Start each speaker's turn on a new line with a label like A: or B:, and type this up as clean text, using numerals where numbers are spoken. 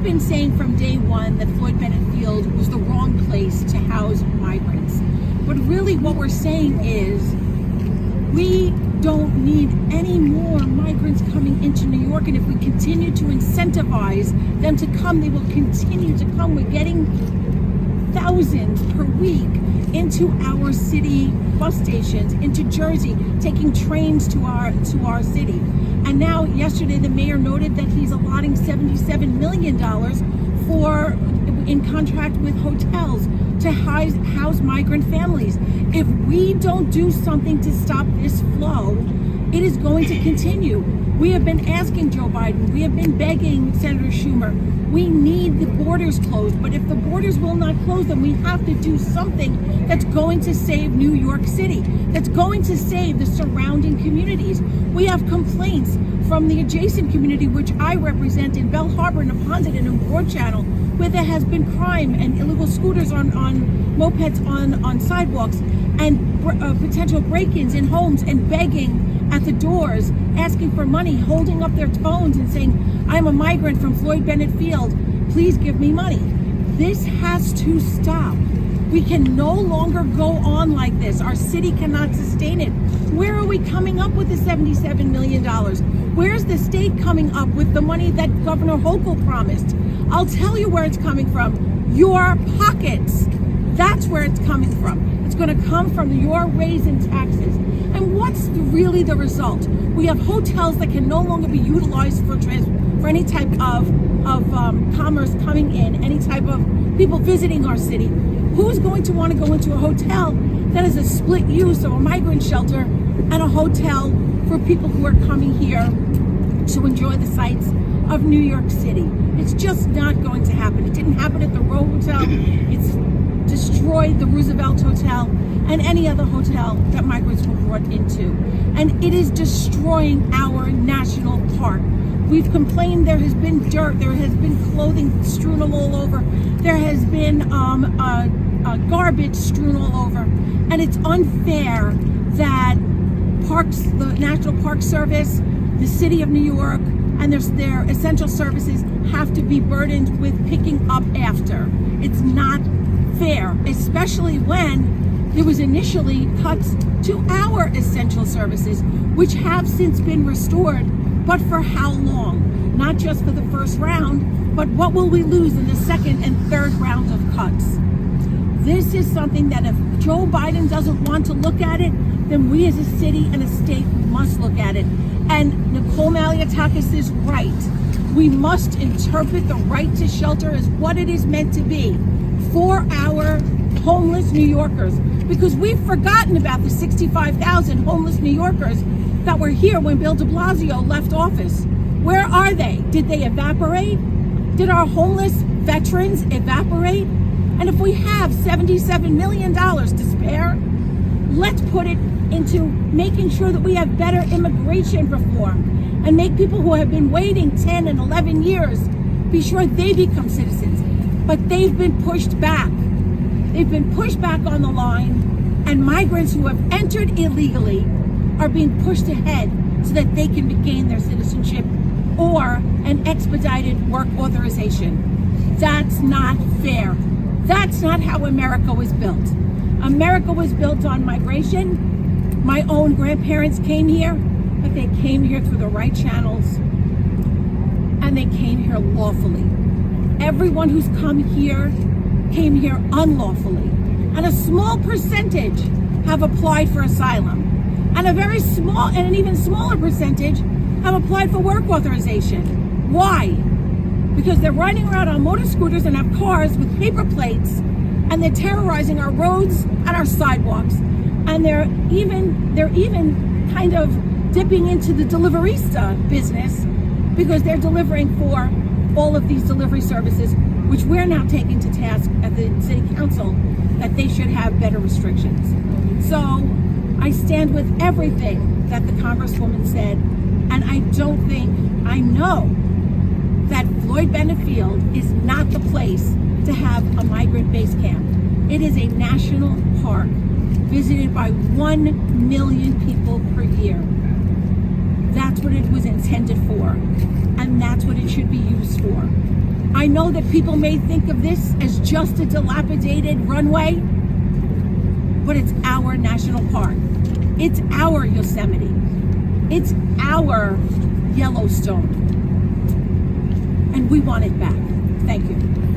A: we've been saying from day one that Floyd Bennett Field was the wrong place to house migrants. But really what we're saying is we don't need any more migrants coming into New York, and if we continue to incentivize them to come, they will continue to come. We're getting thousands per week into our city bus stations, into Jersey, taking trains to our city. And now, yesterday, the mayor noted that he's allotting $77 million in contract with hotels to house migrant families. If we don't do something to stop this flow, it is going to continue. We have been asking Joe Biden, we have been begging Senator Schumer, we need the borders closed. But if the borders will not close, then we have to do something that's going to save New York City, that's going to save the surrounding communities. We have complaints from the adjacent community, which I represent in Bell Harbor and Apondet and in Broad Channel, where there has been crime and illegal scooters on mopeds on sidewalks, and potential break-ins in homes, and begging at the doors, asking for money, holding up their phones and saying, I'm a migrant from Floyd Bennett Field, please give me money. This has to stop. We can no longer go on like this. Our city cannot sustain it. Where are we coming up with the $77 million? Where's the state coming up with the money that Governor Hochul promised? I'll tell you where it's coming from. Your pockets. That's where it's coming from. It's going to come from your raise in taxes. And what's really the result? We have hotels that can no longer be utilized for any type of commerce coming in, any type of people visiting our city. Who's going to want to go into a hotel that is a split use of a migrant shelter and a hotel for people who are coming here to enjoy the sights of New York City? It's just not going to happen. It didn't happen at the Row Hotel. It's destroyed the Roosevelt Hotel and any other hotel that migrants were brought into. And it is destroying our national park. We've complained there has been dirt, there has been clothing strewn all over, there has been garbage strewn all over. And it's unfair that parks, the National Park Service, the City of New York, and their essential services have to be burdened with picking up after. It's not fair, especially when there was initially cuts to our essential services, which have since been restored, but for how long? Not just for the first round, but what will we lose in the second and third rounds of cuts? This is something that if Joe Biden doesn't want to look at it, then we as a city and a state must look at it. And Nicole Malliotakis is right. We must interpret the right to shelter as what it is meant to be for our homeless New Yorkers, because we've forgotten about the 65,000 homeless New Yorkers that were here when Bill de Blasio left office. Where are they? Did they evaporate? Did our homeless veterans evaporate? And if we have $77 million to spare, let's put it into making sure that we have better immigration reform and make people who have been waiting 10 and 11 years, be sure they become citizens. But they've been pushed back. They've been pushed back on the line, and migrants who have entered illegally are being pushed ahead so that they can gain their citizenship or an expedited work authorization. That's not fair. That's not how America was built. America was built on migration. My own grandparents came here, but they came here through the right channels, and they came here lawfully. Everyone who's come here came here unlawfully, and a small percentage have applied for asylum, and a very small and an even smaller percentage have applied for work authorization. Why? Because they're riding around on motor scooters and have cars with paper plates, and they're terrorizing our roads and our sidewalks, and they're even kind of dipping into the deliverista business, because they're delivering for all of these delivery services, which we're now taking to task at the city council that they should have better restrictions. So I stand with everything that the Congresswoman said, and I know that Floyd Bennett Field is not the place to have a migrant base camp. It is a national park visited by 1 million people per year. That's what it was intended for, and that's what it should be used for. I know that people may think of this as just a dilapidated runway, but it's our national park. It's our Yosemite. It's our Yellowstone. And we want it back. Thank you.